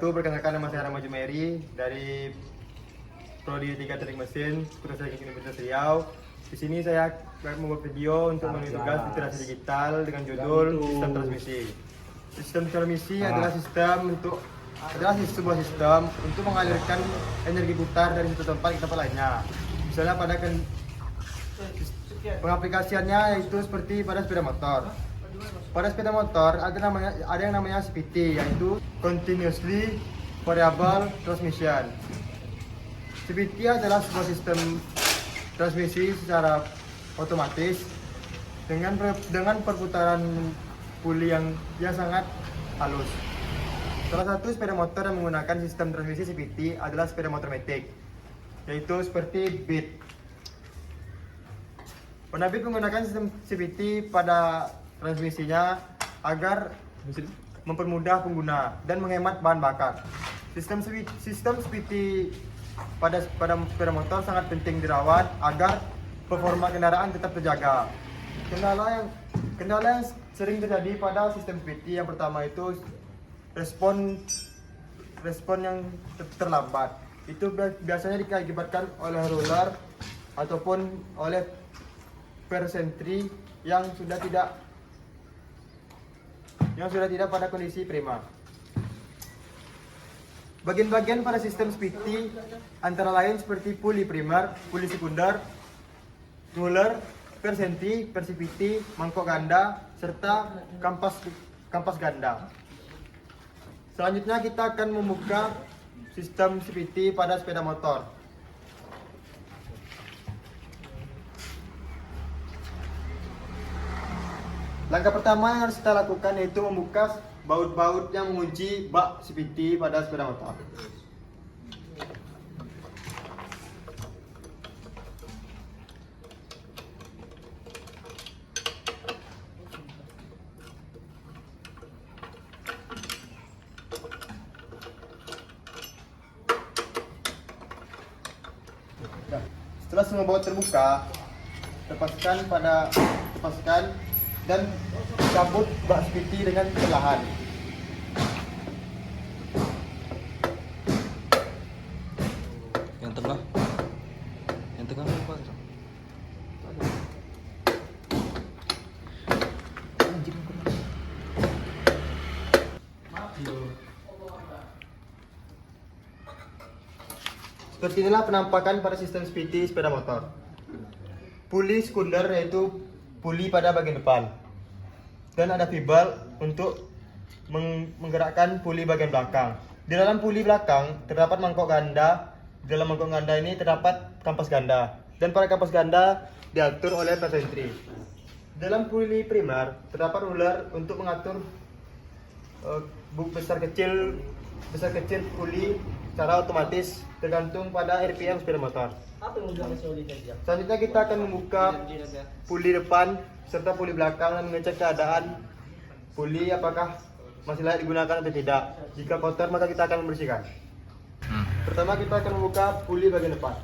wabarakatuh. Perkenalkan, nama saya Rama Jumairi dari Prodi 3 Teknik Mesin, Sekolah Teknik Universitas Riau. Di sini saya akan membuat video untuk memenuhi tugas literasi digital dengan judul Sistem Transmisi. Sistem transmisi adalah sebuah sistem untuk mengalirkan energi putar dari satu tempat ke tempat lainnya. Misalnya pada pengaplikasiannya yaitu seperti pada sepeda motor. Pada sepeda motor ada yang namanya CVT, yaitu Continuously Variable Transmission. CVT adalah sebuah sistem transmisi secara otomatis dengan perputaran puli yang sangat halus. Salah satu sepeda motor yang menggunakan sistem transmisi CVT adalah sepeda motor Matic, yaitu seperti Beat. Honda Beat menggunakan sistem CVT pada transmisinya agar mempermudah pengguna dan menghemat bahan bakar. Sistem CVT pada sepeda motor sangat penting dirawat agar performa kendaraan tetap terjaga. Kendala yang sering terjadi pada sistem CVT yang pertama itu respon yang terlambat. Itu biasanya diakibatkan oleh roller ataupun oleh persentri yang sudah tidak pada kondisi prima. Bagian-bagian pada sistem CVT antara lain seperti puli primer, puli sekunder, roller, persentri, per-CVT, mangkok ganda, serta kampas ganda. Selanjutnya kita akan membuka sistem CVT pada sepeda motor. Langkah pertama yang harus kita lakukan yaitu membuka baut-baut yang mengunci bak CVT pada sepeda motor. Setelah semua baut terbuka, lepaskan dan cabut bak CVT dengan perlahan. Yang tengah apa? Seperti inilah penampakan pada sistem CVT sepeda motor. Puli sekunder yaitu puli pada bagian depan, dan ada fibel untuk menggerakkan puli bagian belakang. Di dalam puli belakang terdapat mangkok ganda. Di dalam mangkok ganda ini terdapat kampas ganda, dan pada kampas ganda diatur oleh persentri. Dalam puli primer terdapat ruler untuk mengatur besar kecil puli secara otomatis tergantung pada RPM sepeda motor. Selanjutnya kita akan membuka puli depan serta puli belakang dan mengecek keadaan puli apakah masih layak digunakan atau tidak. Jika kotor maka kita akan membersihkan. Pertama kita akan membuka puli bagian depan.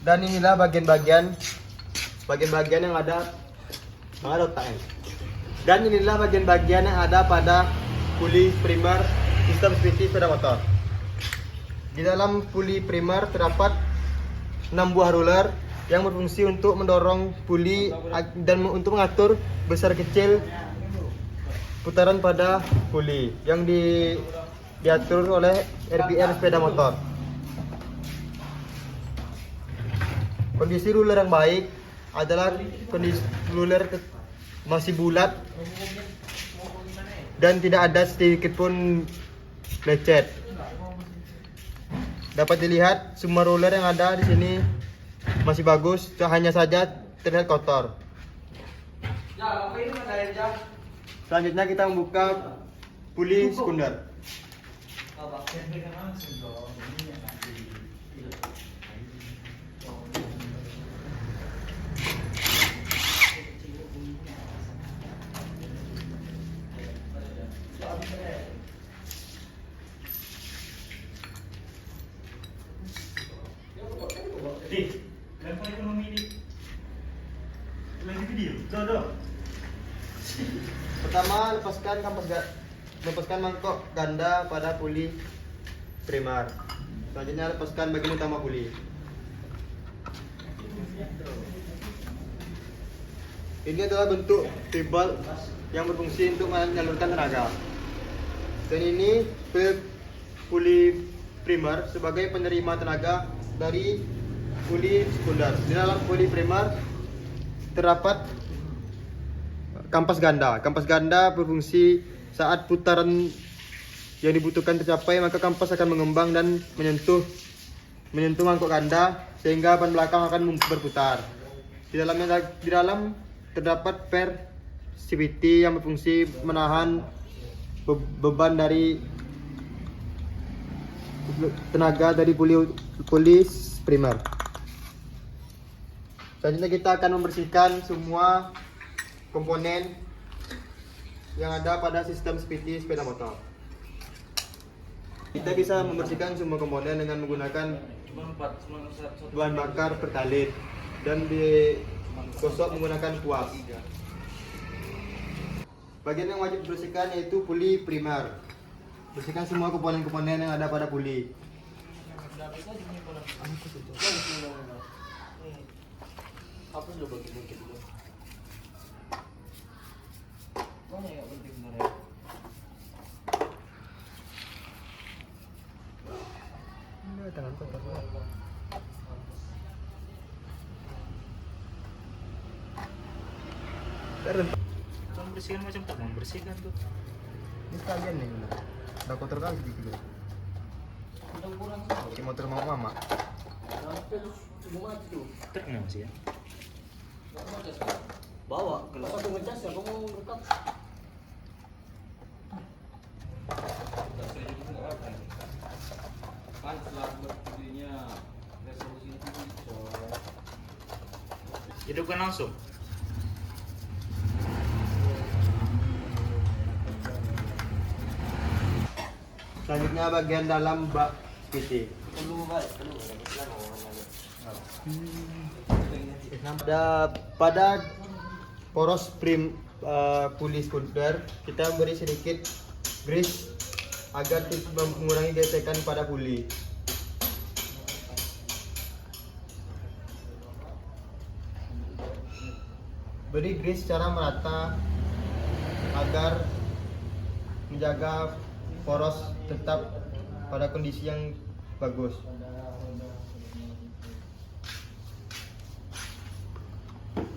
Dan inilah bagian-bagian yang ada otaknya. Dan inilah bagian-bagian yang ada pada puli primer sistem CVT sepeda motor. Di dalam puli primer terdapat 6 buah roller yang berfungsi untuk mendorong puli dan untuk mengatur besar kecil putaran pada puli yang diatur oleh RPM sepeda motor. Kondisi ruler yang baik adalah kondisi ruler masih bulat dan tidak ada sedikit pun lecet. Dapat dilihat semua ruler yang ada di sini masih bagus, hanya saja terlihat kotor. Selanjutnya kita membuka puli sekunder. Lempar ekonomi ini lagi video, jodoh. Pertama, lepaskan mangkok ganda pada puli primer. Selanjutnya lepaskan bagian utama puli. Ini adalah bentuk tebal yang berfungsi untuk menyalurkan tenaga. Dan ini puli primer sebagai penerima tenaga dari puli sekunder. Di dalam puli primer terdapat kampas ganda. Kampas ganda berfungsi saat putaran yang dibutuhkan tercapai, maka kampas akan mengembang dan menyentuh mangkok ganda sehingga ban belakang akan berputar. Di dalam terdapat per CVT yang berfungsi menahan beban dari tenaga dari puli primer. Selanjutnya kita akan membersihkan semua komponen yang ada pada sistem CVT sepeda motor. Kita bisa membersihkan semua komponen dengan menggunakan bahan bakar pertalite dan digosok menggunakan kuas. Bagian yang wajib dibersihkan yaitu puli primer. Bersihkan semua komponen-komponen yang ada pada puli. Apa sudah bagi-bagi dulu? Mana yang penting sebenarnya? Ini tangan kotor. Kamu bersihkan macam tak membersihkan tuh. Ini sekalian nih, udah kotor kali gitu. Pakai motor mama. Truk nggak masih ya? Bawa, kalau satu ngecas ya kamu rekam. Kan setelah berdirinya resolusi itu Hidupkan langsung. Selanjutnya bagian dalam bak PT. Pada poros puli sekunder kita beri sedikit grease agar mengurangi gesekan pada puli. Beri grease secara merata agar menjaga poros tetap pada kondisi yang bagus.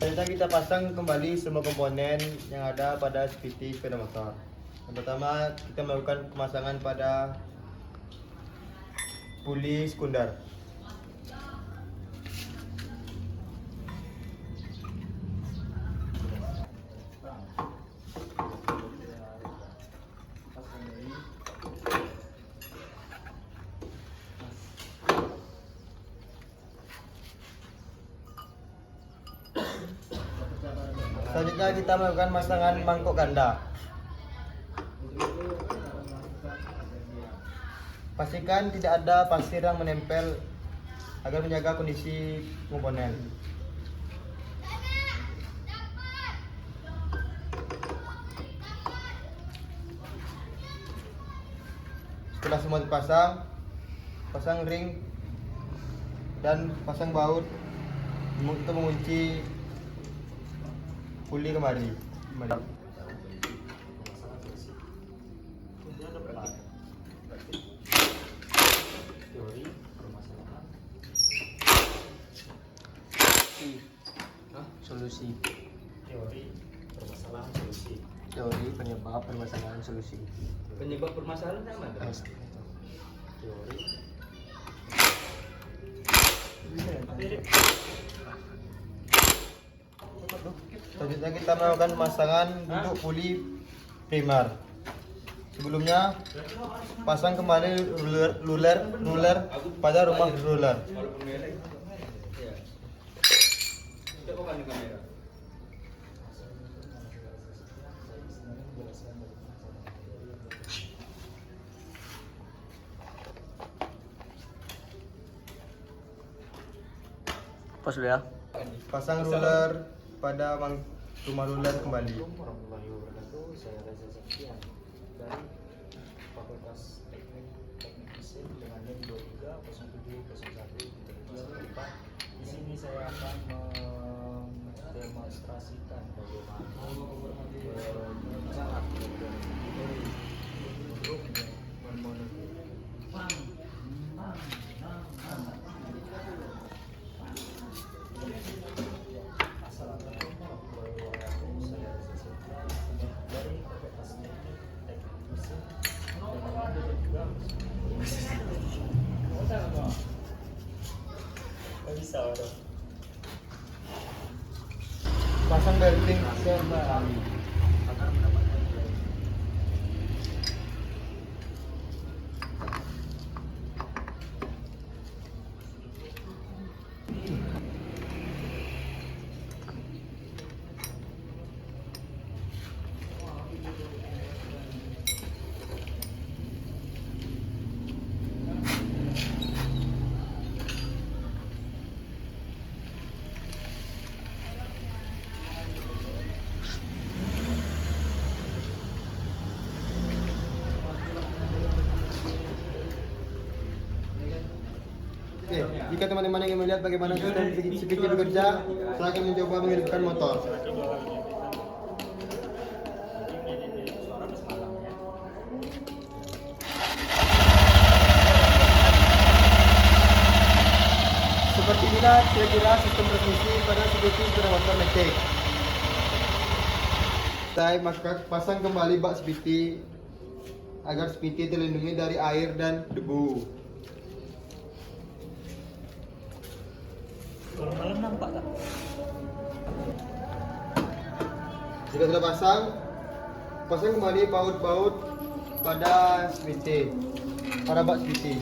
Selanjutnya kita pasang kembali semua komponen yang ada pada CVT sepeda motor. Yang pertama kita melakukan pemasangan pada puli sekunder. Selanjutnya kita melakukan pemasangan mangkok ganda. Pastikan tidak ada pasir yang menempel agar menjaga kondisi komponen. Setelah semua dipasang, pasang ring dan pasang baut untuk mengunci puli kembali. teori permasalahan. Solusi. Teori permasalahan solusi. Teori penyebab permasalahan solusi. Penyebab permasalahan sama kan? Teori. Selanjutnya kita melakukan pemasangan untuk puli primer. Sebelumnya pasang kembali ruler pada rumah ruler. Pas dulu ya. Pasang ruler pada rumah ruler kembali. Assalamualaikum warahmatullahi wabarakatuh. Saya Reza Zaktian dari Fakultas Teknik Mesin dengan NIM 230701 Di sini saya akan mendemonstrasikan bagaimana cara untuk Assalamualaikum warahmatullahi wabarakatuh. Saya Reza Zaktian dari Fakultas Teknik Mesin dengan NIM 230701. Bisa orang. Pasang belting kembali. Oke, jika teman-teman ingin melihat bagaimana sistem CVT bekerja, saya akan mencoba menghidupkan motor. Seperti inilah kira-kira sistem transmisi pada CVT sepeda motor metik. Saya maka pasang kembali bak CVT agar CVT terlindungi dari air dan debu. Kalau malam nampak tak? Jika sudah pasang kembali baut-baut pada CVT, pada bak CVT.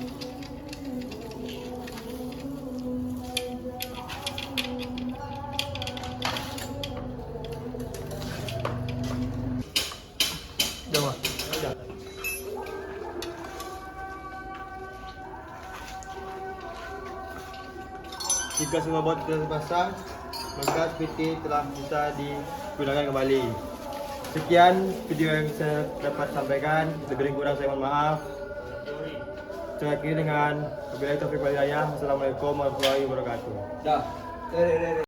Udah, Mas? Udah. Jika semua baut telah terpasang, maka CVT telah bisa digunakan kembali. Sekian video yang saya dapat sampaikan. Lebih kurang saya mohon maaf. Saya akhiri dengan wabillahi taufiq wal hidayah. Wassalamualaikum warahmatullahi wabarakatuh.